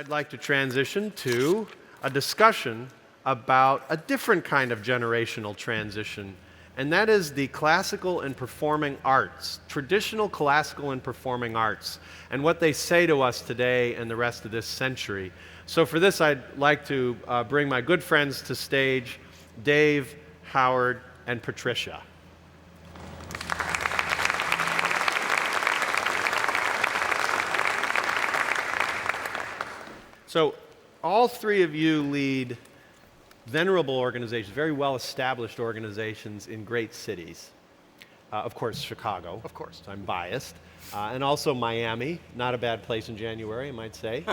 I'd like to transition to a discussion about a different kind of generational transition, and that is the classical and performing arts, traditional classical and performing arts, and what they say to us today and the rest of this century. So for this, I'd like to bring my good friends to stage, Dave, Howard, and Patricia. So all three of you lead venerable organizations, very well-established organizations in great cities. Of course, Chicago. Of course. So I'm biased. And also Miami, not a bad place in January, I might say.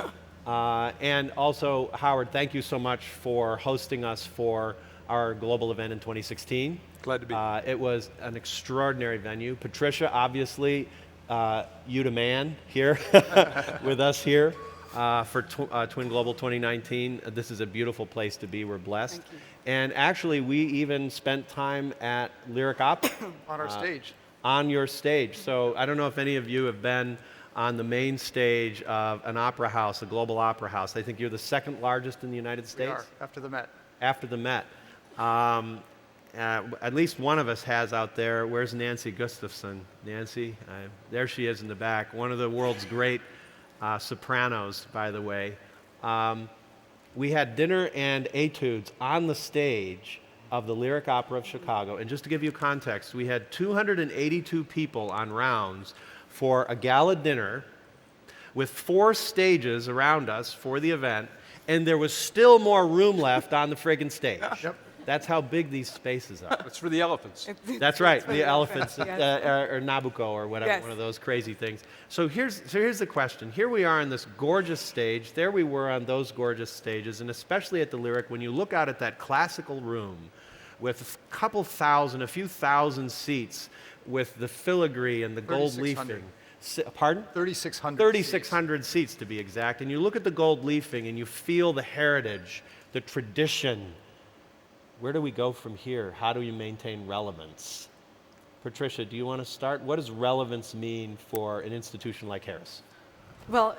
And also, Howard, thank you so much for hosting us for our global event in 2016. Glad to be. It was an extraordinary venue. Patricia, obviously, you the man here with us here. For Twin Global 2019. This is a beautiful place to be. We're blessed. Thank you. And actually, we even spent time at Lyric Opera. On our stage. On your stage. So I don't know if any of you have been on the main stage of an opera house, a global opera house. I think you're the second largest in the United States. We are, after the Met. After the Met. At least one of us has out there. Where's Nancy Gustafson? Nancy? There she is in the back. One of the world's great sopranos, by the way. We had dinner and etudes on the stage of the Lyric Opera of Chicago. And just to give you context, we had 282 people on rounds for a gala dinner with 4 stages around us for the event, and there was still more room left on the friggin' stage. Yep. That's how big these spaces are. It's for the elephants. That's right, for the elephants, yes. or Nabucco, or whatever, Yes. one of those crazy things. So here's the question. Here we are on this gorgeous stage. There we were on those gorgeous stages, and especially at the Lyric, when you look out at that classical room with a few thousand seats, with the filigree and the gold 3,600. leafing. Pardon? 3,600 3,600 seats to be exact. And you look at the gold leafing and you feel the heritage, the tradition. Where do we go from here? How do we maintain relevance? Patricia, do you want to start? What does relevance mean for an institution like Harris? Well,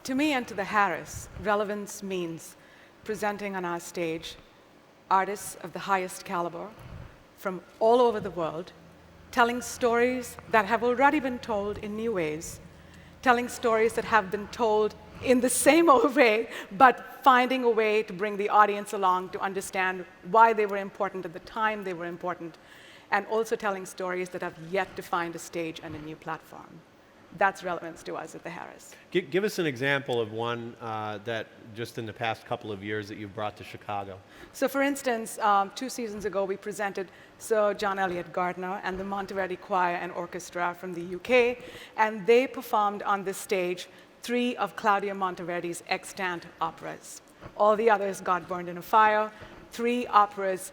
to me and to the Harris, relevance means presenting on our stage artists of the highest caliber from all over the world, telling stories that have already been told in new ways, telling stories that have been told in the same old way, but finding a way to bring the audience along to understand why they were important at the time they were important, and also telling stories that have yet to find a stage and a new platform. That's relevance to us at the Harris. Give us an example of one that just in the past couple of years that you've brought to Chicago. So for instance, 2 seasons ago, we presented Sir John Eliot Gardiner and the Monteverdi Choir and Orchestra from the UK, and they performed on this stage 3 of Claudio Monteverdi's extant operas. All the others got burned in a fire. 3 operas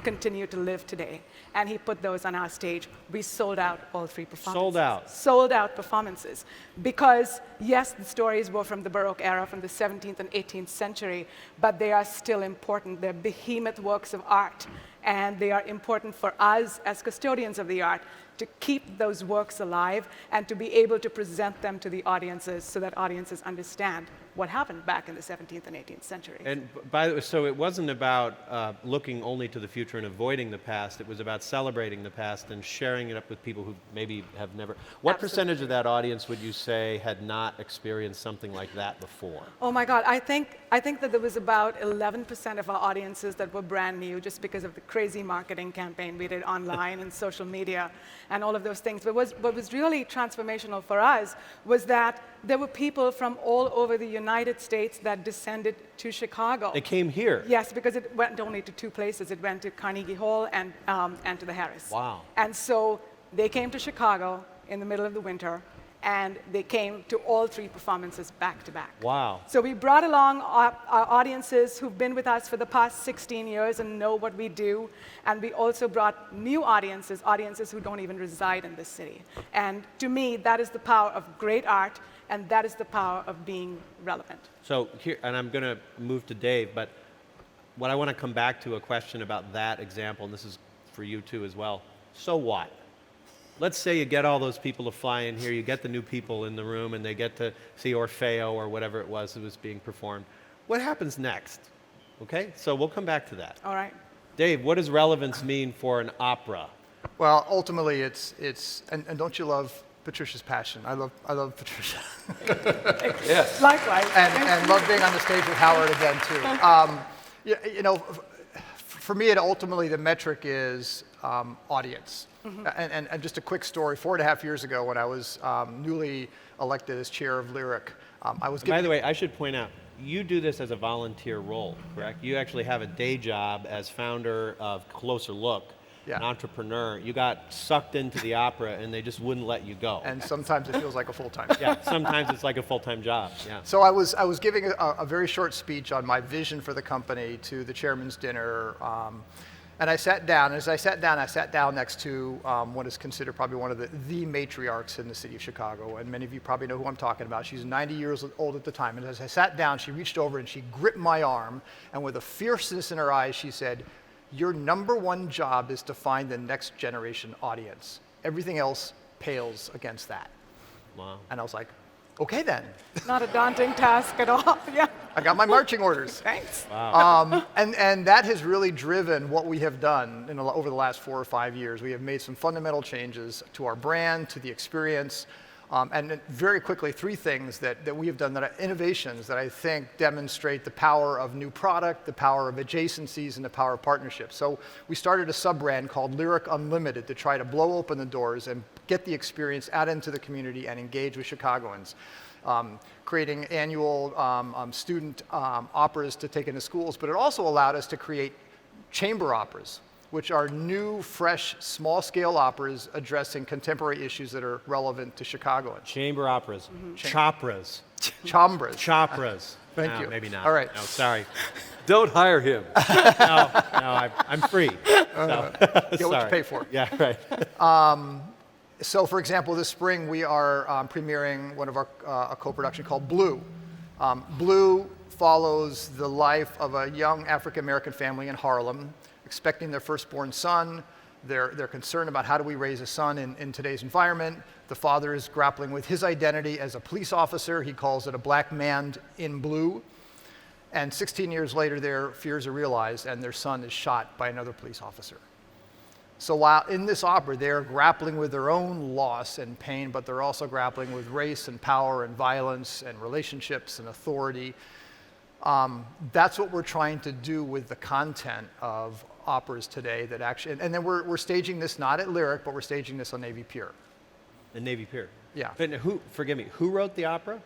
continue to live today. And he put those on our stage. We sold out all 3 performances. Sold out. Sold out performances. Because, yes, the stories were from the Baroque era, from the 17th and 18th century, but they are still important. They're behemoth works of art. And they are important for us as custodians of the art to keep those works alive and to be able to present them to the audiences so that audiences understand what happened back in the 17th and 18th century. And by the way, so it wasn't about looking only to the future and avoiding the past. It was about celebrating the past and sharing it up with people who maybe have never. What percentage of that audience would you say had not experienced something like that before? Oh my God, I think that there was about 11% of our audiences that were brand new just because of the crazy marketing campaign we did online and social media and all of those things. But what was really transformational for us was that there were people from all over the United States that descended to Chicago. They came here. Yes, because it went only to 2 places. It went to Carnegie Hall and to the Harris. Wow. And so they came to Chicago in the middle of the winter, and they came to all 3 performances back to back. Wow. So we brought along our audiences who've been with us for the past 16 years and know what we do, and we also brought new audiences who don't even reside in this city. And to me, that is the power of great art, and that is the power of being relevant. So here, and I'm going to move to Dave, but what I want to come back to a question about that example, and this is for you too as well. So what? let's say you get all those people to fly in here, you get the new people in the room, and they get to see Orfeo or whatever it was that was being performed. What happens next? Okay, so we'll come back to that. All right. Dave, what does relevance mean for an opera? Well, ultimately, and don't you love Patricia's passion? I love Patricia. Yes. Likewise. and love being on the stage with Howard again, too. You know, for me, ultimately, the metric is audience. And just a quick story, 4.5 years ago, when I was newly elected as chair of Lyric, I was By the way, I should point out, you do this as a volunteer role, correct? You actually have a day job as founder of Closerlook, Yeah. an entrepreneur. You got sucked into the opera, and they just wouldn't let you go. and sometimes it feels like a full-time. Yeah, sometimes it's like a full-time job. Yeah. So I was giving a very short speech on my vision for the company to the chairman's dinner, and I sat down. As I sat down next to what is considered probably one of the matriarchs in the city of Chicago, and many of you probably know who I'm talking about. She's 90 years old at the time, and as I sat down, she reached over and she gripped my arm, and with a fierceness in her eyes, she said, "Your number one job is to find the next generation audience. Everything else pales against that." Wow. And I was like, okay then. Not a daunting task at all. Yeah. I got my marching orders. Thanks. And that has really driven what we have done over the last 4 or 5 years. We have made some fundamental changes to our brand, to the experience, and then very quickly, 3 things that we have done that are innovations that I think demonstrate the power of new product, the power of adjacencies, and the power of partnerships. So we started a sub-brand called Lyric Unlimited to try to blow open the doors and get the experience out into the community and engage with Chicagoans. Creating annual student operas to take into schools, but it also allowed us to create chamber operas, which are new, fresh, small-scale operas addressing contemporary issues that are relevant to Chicagoans. Chamber operas. Chopras. Chambras. Chopras. Thank No, you. Maybe not. All right. No, sorry. Don't hire him. No, I'm free. So, Get what you sorry. pay for. Yeah, right. So, for example, this spring we are premiering one of our a co-production called Blue. Blue follows the life of a young African-American family in Harlem, expecting their firstborn son. They're concerned about how do we raise a son in today's environment. The father is grappling with his identity as a police officer. He calls it a black man in blue. And 16 years later, their fears are realized, and their son is shot by another police officer. So while in this opera, they're grappling with their own loss and pain, but they're also grappling with race and power and violence and relationships and authority. That's what we're trying to do with the content of operas today that actually, and then we're staging this not at Lyric, but we're staging this on Navy Pier. The Navy Pier. Yeah. But forgive me, who wrote the opera?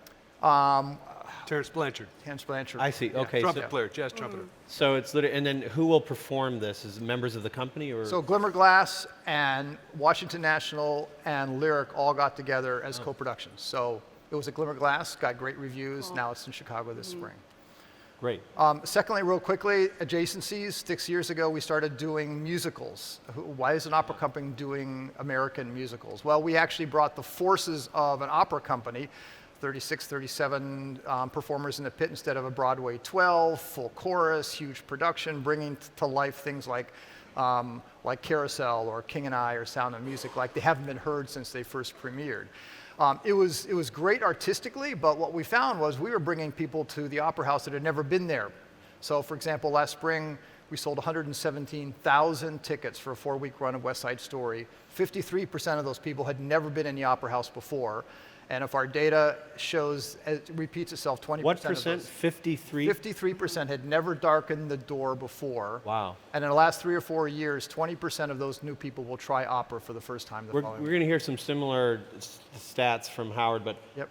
Terrence Blanchard, Hans Blanchard. I see. Okay. trumpet player, jazz trumpeter. So it's literally, and then who will perform this? Is it members of the company or? So Glimmerglass and Washington National and Lyric all got together as co-productions. So it was at Glimmerglass, got great reviews. Now it's in Chicago this spring. Great. Secondly, real quickly, adjacencies. 6 years ago, we started doing musicals. Why is an opera company doing American musicals? Well, we actually brought the forces of an opera company, 36, 37 performers in the pit instead of a Broadway 12, full chorus, huge production, bringing to life things like Carousel or King and I or Sound of Music, like they haven't been heard since they first premiered. It was great artistically, but what we found was we were bringing people to the Opera House that had never been there. So, for example, last spring, we sold 117,000 tickets for a 4-week run of West Side Story. 53% of those people had never been in the Opera House before. And if our data shows, it repeats itself, 20% What of percent? those. 53? 53% had never darkened the door before. Wow. And in the last 3 or 4 years, 20% of those new people will try opera for the first time the We're following going to hear some similar stats from Howard, but Yep.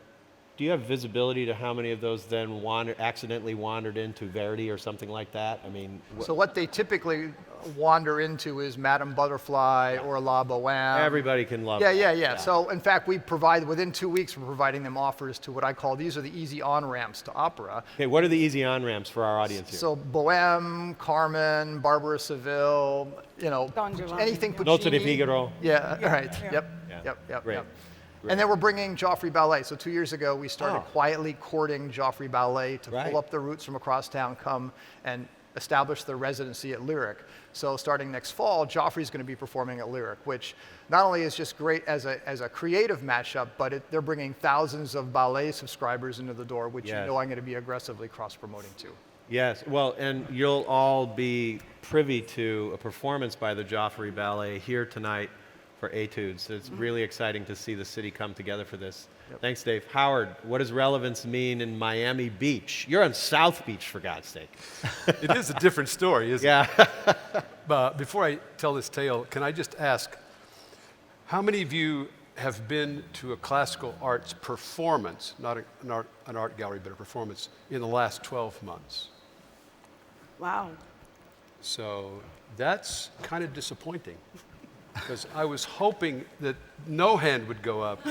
do you have visibility to how many of those then accidentally wandered into Verdi or something like that? I mean, So what they typically wander into is Madame Butterfly or La Boheme. everybody can love Yeah, that. yeah, yeah. So in fact, within 2 weeks, we're providing them offers to what I call, these are the easy on-ramps to opera. Okay, what are the easy on-ramps for our audience here? So Boheme, Carmen, Barbara Seville, Don Giovanni, anything yeah. Puccini. Nozze di Figaro. Yeah, right. yeah. Yep, Yeah. yep. Great. And then we're bringing Joffrey Ballet. So 2 years ago, we started Oh. quietly courting Joffrey Ballet to Right. pull up the roots from across town, come and establish their residency at Lyric. So starting next fall, Joffrey's going to be performing at Lyric, which not only is just great as a creative matchup, but they're bringing thousands of ballet subscribers into the door, which Yes. you know I'm going to be aggressively cross-promoting too. Yes, well, and you'll all be privy to a performance by the Joffrey Ballet here tonight for Etudes. It's really exciting to see the city come together for this. Yep. Thanks, Dave. Howard, what does relevance mean in Miami Beach? You're on South Beach, for God's sake. It is a different story, isn't Yeah. it? Before I tell this tale, can I just ask, how many of you have been to a classical arts performance, not an art gallery, but a performance, in the last 12 months? Wow. So that's kind of disappointing, because I was hoping that no hand would go up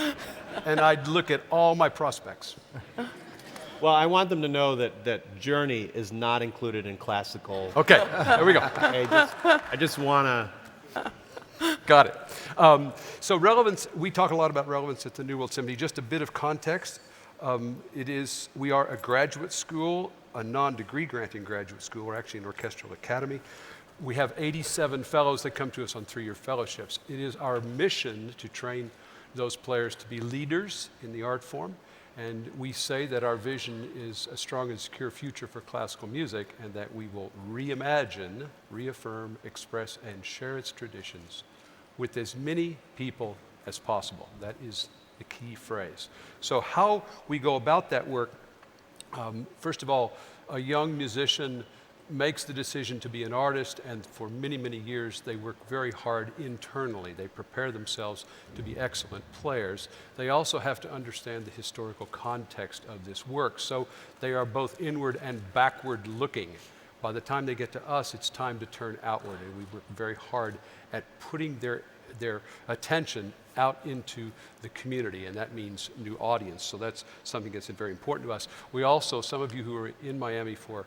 and I'd look at all my prospects. Well, I want them to know that Journey is not included in classical. Okay, there we go. Okay, I just want to. Got it. So relevance, we talk a lot about relevance at the New World Symphony. Just a bit of context. We are a graduate school, a non-degree granting graduate school. We're actually an orchestral academy. We have 87 fellows that come to us on 3-year fellowships. It is our mission to train those players to be leaders in the art form. And we say that our vision is a strong and secure future for classical music, and that we will reimagine, reaffirm, express, and share its traditions with as many people as possible. That is the key phrase. So how we go about that work, first of all, a young musician makes the decision to be an artist, and for many, many years they work very hard internally. They prepare themselves to be excellent players. They also have to understand the historical context of this work, so they are both inward and backward looking. By the time they get to us, it's time to turn outward, and we work very hard at putting their attention out into the community, and that means new audience. So that's something that's very important to us. We also, some of you who were in Miami for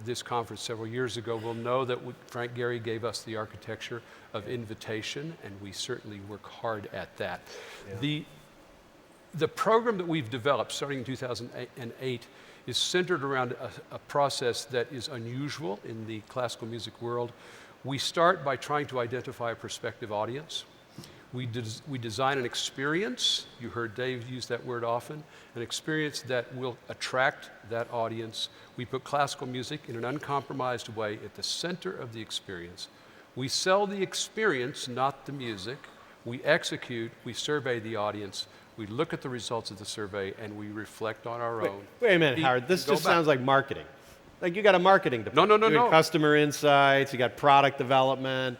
this conference several years ago will know that Frank Gehry gave us the architecture of invitation, and we certainly work hard at that. Yeah. The program that we've developed starting in 2008 is centered around a process that is unusual in the classical music world. We start by trying to identify a prospective audience. We design an experience, you heard Dave use that word often, an experience that will attract that audience. We put classical music in an uncompromised way at the center of the experience. We sell the experience, not the music. We execute, we survey the audience, we look at the results of the survey, and we reflect on our own. Wait a minute, Howard, this just sounds like marketing. Like you got a marketing department. No. Customer insights, you got product development.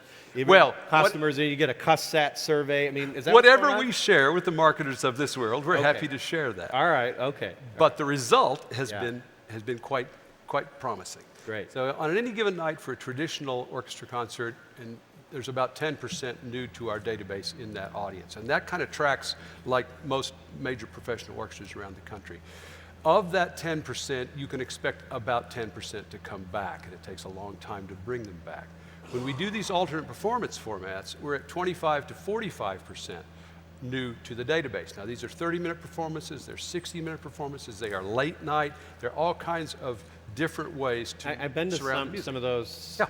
Customers, you get a CUSSAT survey. I mean, is that whatever we share with the marketers of this world, we're happy to share that. All right, okay. But the result has been quite promising. Great. So on any given night for a traditional orchestra concert, and there's about 10% new to our database in that audience, and that kind of tracks like most major professional orchestras around the country. Of that 10%, you can expect about 10% to come back, and it takes a long time to bring them back. When we do these alternate performance formats, we're at 25 to 45% new to the database. Now, these are 30-minute performances, they're 60-minute performances, they are late night, there are all kinds of different ways to I've been to some of those,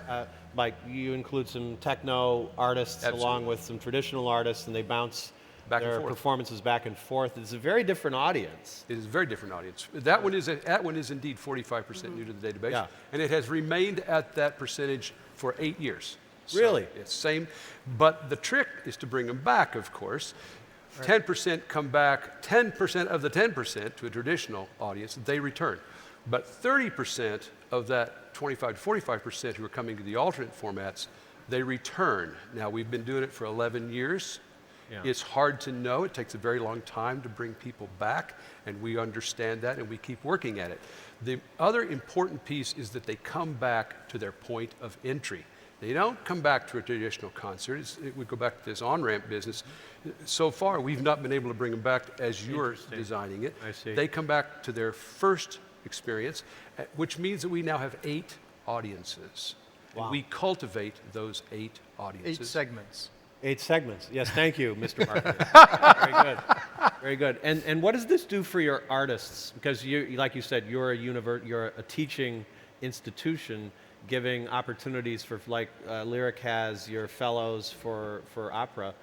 like you include some techno artists along with some traditional artists, and they bounce their performances back and forth. It's a very different audience. It is a very different audience. That one is indeed 45% new to the database, and it has remained at that percentage for 8 years. Really? So it's same, but the trick is to bring them back, of course. 10% come back, 10% of the 10% to a traditional audience, they return. But 30% of that 25 to 45% who are coming to the alternate formats, they return. Now, we've been doing it for 11 years. Yeah. It's hard to know. It takes a very long time to bring people back, and we understand that, and we keep working at it. The other important piece is that they come back to their point of entry. They don't come back to a traditional concert. We go back to this on-ramp business. So far, we've not been able to bring them back as you're designing it. I see. They come back to their first experience, which means that we now have 8 audiences. Wow. And we cultivate those 8 audiences. 8 segments. 8 segments. Yes, thank you, Mr. Marketing. Very good. Very good. And what does this do for your artists? Because you, like you said, you're a teaching institution. giving opportunities for, like Lyric has your fellows for opera.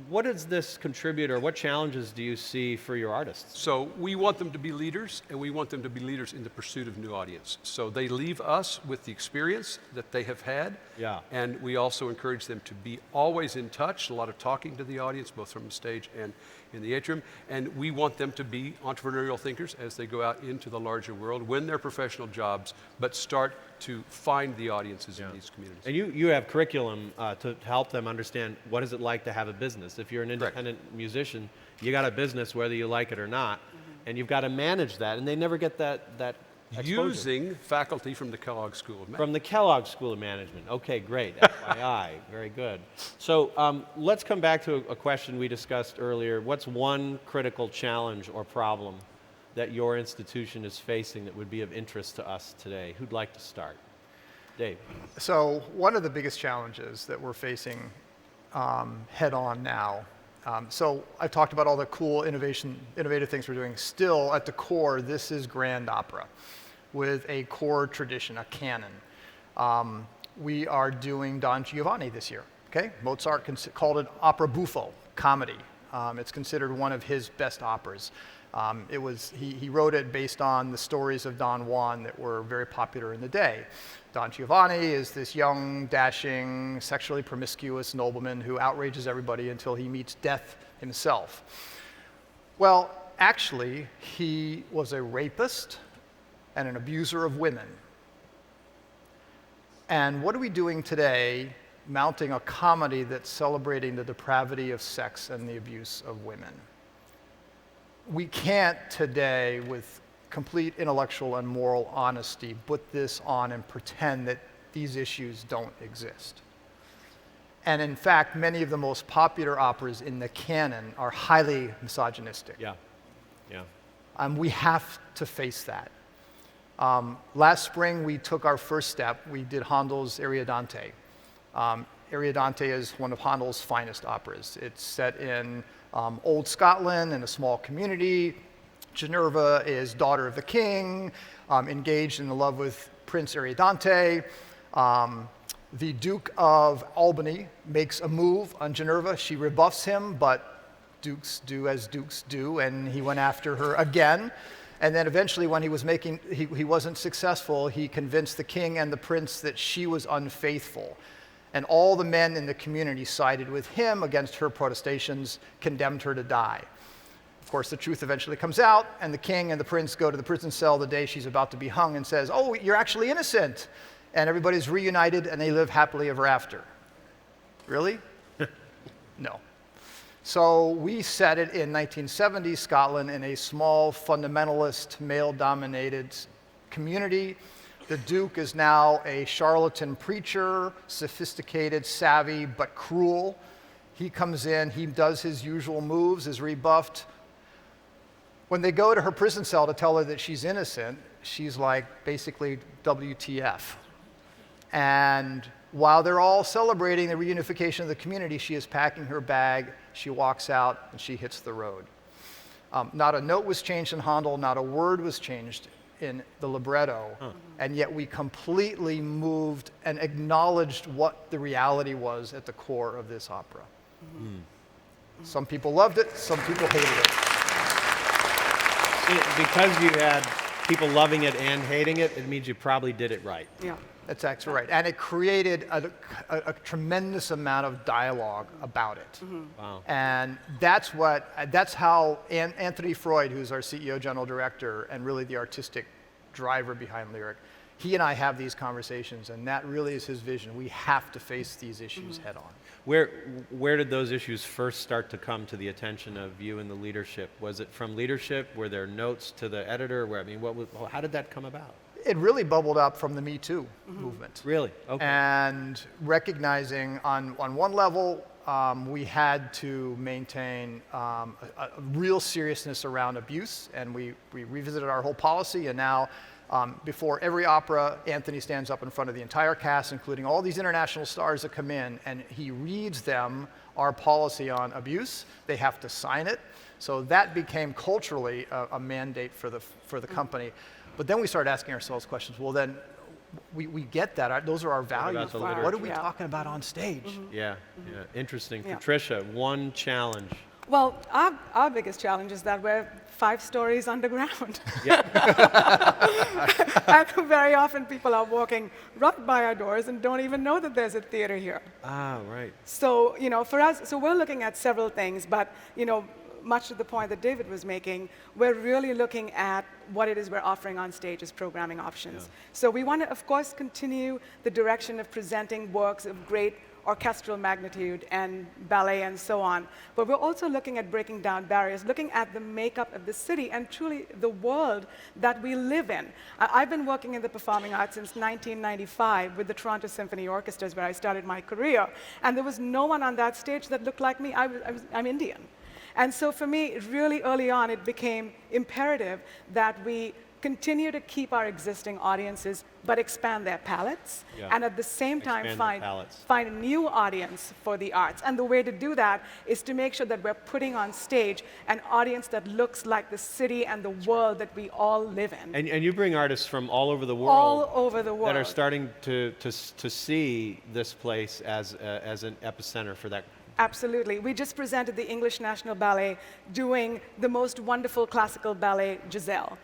What does this contribute, or what challenges do you see for your artists? So we want them to be leaders, and we want them to be leaders in the pursuit of new audience. So they leave us with the experience that they have had, Yeah. and we also encourage them to be always in touch, a lot of talking to the audience, both from the stage and in the atrium, and we want them to be entrepreneurial thinkers as they go out into the larger world, win their professional jobs, but start to find the audiences in these communities. And you have curriculum to help them understand what is it like to have a business. If you're an independent musician, you got a business whether you like it or not, and you've got to manage that, and they never get that exposure. Using faculty from the Kellogg School of Management. From the Kellogg School of Management. Okay, great. FYI, very good. So let's come back to a question we discussed earlier. What's one critical challenge or problem that your institution is facing that would be of interest to us today? Who'd like to start? Dave. So one of the biggest challenges that we're facing head on now, so I've talked about all the cool innovative things we're doing. Still, at the core, this is grand opera with a core tradition, a canon. We are doing Don Giovanni this year, okay? Mozart called it opera buffo, comedy. It's considered one of his best operas. He wrote it based on the stories of Don Juan that were very popular in the day. Don Giovanni is this young, dashing, sexually promiscuous nobleman who outrages everybody until he meets death himself. Well, actually, he was a rapist and an abuser of women. And what are we doing today, mounting a comedy that's celebrating the depravity of sex and the abuse of women? We can't today, with complete intellectual and moral honesty, put this on and pretend that these issues don't exist. And in fact, many of the most popular operas in the canon are highly misogynistic. Yeah. We have to face that. Last spring, we took our first step. We did Handel's Ariadante. Ariadante is one of Handel's finest operas. It's set in old Scotland in a small community. Ginevra is daughter of the king, engaged in love with Prince Ariadante. The Duke of Albany makes a move on Ginevra. She rebuffs him, but dukes do as dukes do, and he went after her again. And then eventually, when he wasn't successful, he convinced the king and the prince that she was unfaithful. And all the men in the community sided with him against her protestations, condemned her to die. Of course, the truth eventually comes out, and the king and the prince go to the prison cell the day she's about to be hung and says, "Oh, you're actually innocent." And everybody's reunited, and they live happily ever after. Really? No. So we set it in 1970s Scotland in a small, fundamentalist, male-dominated community. The Duke is now a charlatan preacher, sophisticated, savvy, but cruel. He comes in, he does his usual moves, is rebuffed. When they go to her prison cell to tell her that she's innocent, she's like, basically, WTF. And while they're all celebrating the reunification of the community, she is packing her bag, she walks out, and she hits the road. Not a note was changed in Handel, not a word was changed in the libretto, and yet we completely moved and acknowledged what the reality was at the core of this opera. Some people loved it, some people hated it. Because you had people loving it and hating it, it means you probably did it right. Yeah. That's actually right. And it created a tremendous amount of dialogue about it. Wow. And that's how Anthony Freud, who's our CEO, General Director, and really the artistic driver behind Lyric, he and I have these conversations, and that really is his vision. We have to face these issues head on. Where did those issues first start to come to the attention of you and the leadership? Was it from leadership? Were there notes to the editor? How did that come about? It really bubbled up from the Me Too movement. Really? Okay. And recognizing on one level, we had to maintain a real seriousness around abuse, and we revisited our whole policy, and now before every opera, Anthony stands up in front of the entire cast, including all these international stars that come in, and he reads them our policy on abuse. They have to sign it. So that became culturally a mandate for the company. But then we started asking ourselves questions. Well, then we get that. Those are our values. the What are literature? we Yeah. talking about on stage? Yeah, yeah, interesting. Yeah. Patricia, one challenge. Well, our biggest challenge is that we're 5 stories underground. And very often people are walking right by our doors and don't even know that there's a theater here. Ah, right. So, for us, so we're looking at several things, but, much to the point that David was making, we're really looking at what it is we're offering on stage as programming options. Yeah. So we want to, of course, continue the direction of presenting works of great orchestral magnitude and ballet and so on. But we're also looking at breaking down barriers, looking at the makeup of the city and truly the world that we live in. I've been working in the performing arts since 1995 with the Toronto Symphony Orchestras, where I started my career. And there was no one on that stage that looked like me. I'm Indian. And so for me, really early on, it became imperative that we continue to keep our existing audiences, but expand their palettes, Yeah. and at the same time Expand their palettes. find a new audience for the arts. And the way to do that is to make sure that we're putting on stage an audience that looks like the city and the world that we all live in. And you bring artists from all over the world. All over the world. That are starting to see this place as an epicenter for that. Absolutely. We just presented the English National Ballet doing the most wonderful classical ballet, Giselle,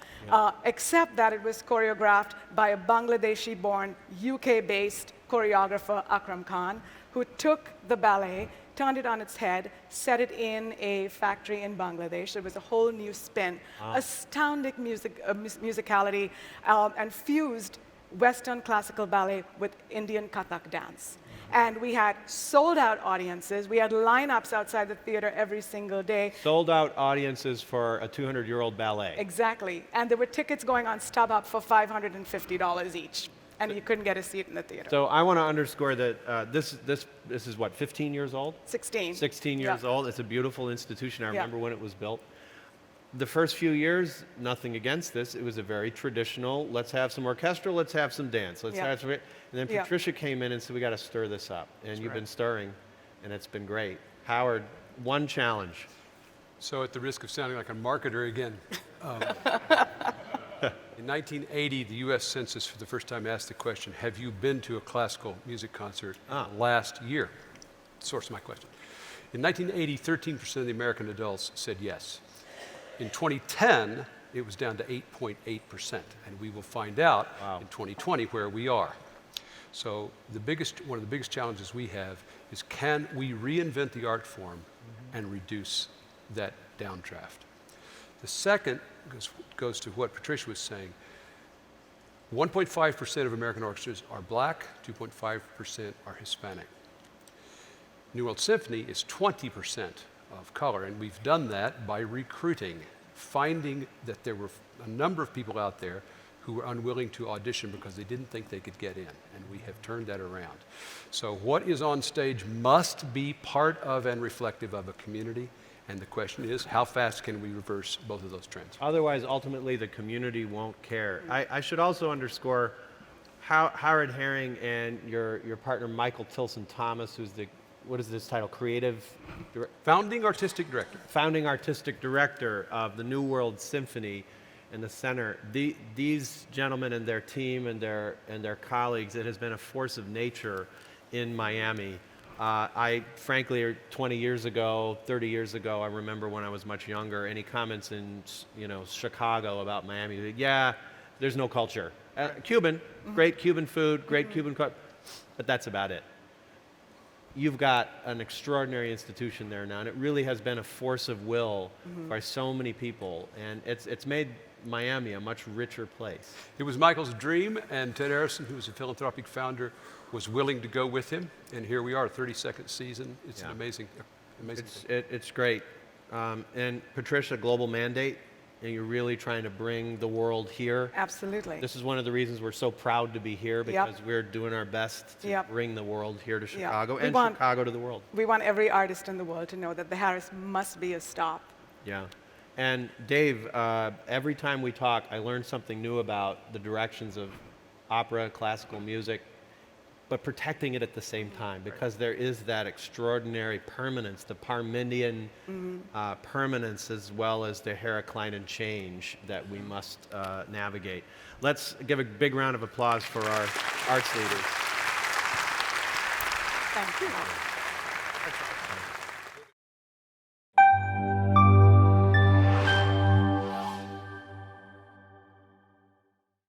except that it was choreographed by a Bangladeshi-born, UK-based choreographer, Akram Khan, who took the ballet, turned it on its head, set it in a factory in Bangladesh. It was a whole new spin, astounding musicality, and fused Western classical ballet with Indian Kathak dance. And we had sold-out audiences. We had lineups outside the theater every single day. Sold out audiences for a 200-year-old ballet. Exactly. And there were tickets going on StubHub for $550 each. And you couldn't get a seat in the theater. So I want to underscore that this is what, 15 years old? 16. 16 years Yeah. old. It's a beautiful institution. I Yeah. remember when it was built. The first few years, nothing against this. It was a very traditional, let's have some orchestral, let's have some dance. Let's Yeah. have some, and then Yeah. Patricia came in and said, we got to stir this up. And you've right. been stirring, and it's been great. Howard, one challenge. So at the risk of sounding like a marketer again, in 1980, the U.S. Census for the first time asked the question, have you been to a classical music concert last year? Source of my question. In 1980, 13% of the American adults said yes. In 2010, it was down to 8.8%, and we will find out in 2020 where we are. So one of the biggest challenges we have is, can we reinvent the art form and reduce that downdraft? The second goes to what Patricia was saying. 1.5% of American orchestras are black, 2.5% are Hispanic. New World Symphony is 20% of color, and we've done that by recruiting, finding that there were a number of people out there who were unwilling to audition because they didn't think they could get in, and we have turned that around. So what is on stage must be part of and reflective of a community, and the question is, how fast can we reverse both of those trends? Otherwise, ultimately, the community won't care. I should also underscore Howard Herring and your partner, Michael Tilson Thomas, who's the, what is this title, Founding Artistic Director. Founding Artistic Director of the New World Symphony and the Center. These gentlemen and their team and their colleagues, it has been a force of nature in Miami. I frankly, 20 years ago, 30 years ago, I remember when I was much younger, any comments in Chicago about Miami, yeah, there's no culture. Cuban, great Cuban food, great Cuban cook, but that's about it. You've got an extraordinary institution there now, and it really has been a force of will by so many people, and it's made Miami a much richer place. It was Michael's dream, and Ted Harrison, who was a philanthropic founder, was willing to go with him, and here we are, 32nd season. It's an amazing thing. It's great. And Patricia, global mandate, and you're really trying to bring the world here. Absolutely. This is one of the reasons we're so proud to be here, because we're doing our best to bring the world here to Chicago and Chicago to the world. We want every artist in the world to know that the Harris must be a stop. Yeah. And Dave, every time we talk, I learn something new about the directions of opera, classical music. but protecting it at the same time, because there is that extraordinary permanence, the Parmenian permanence, as well as the Heraclean change that we must navigate. Let's give a big round of applause for our arts leaders. Thank you.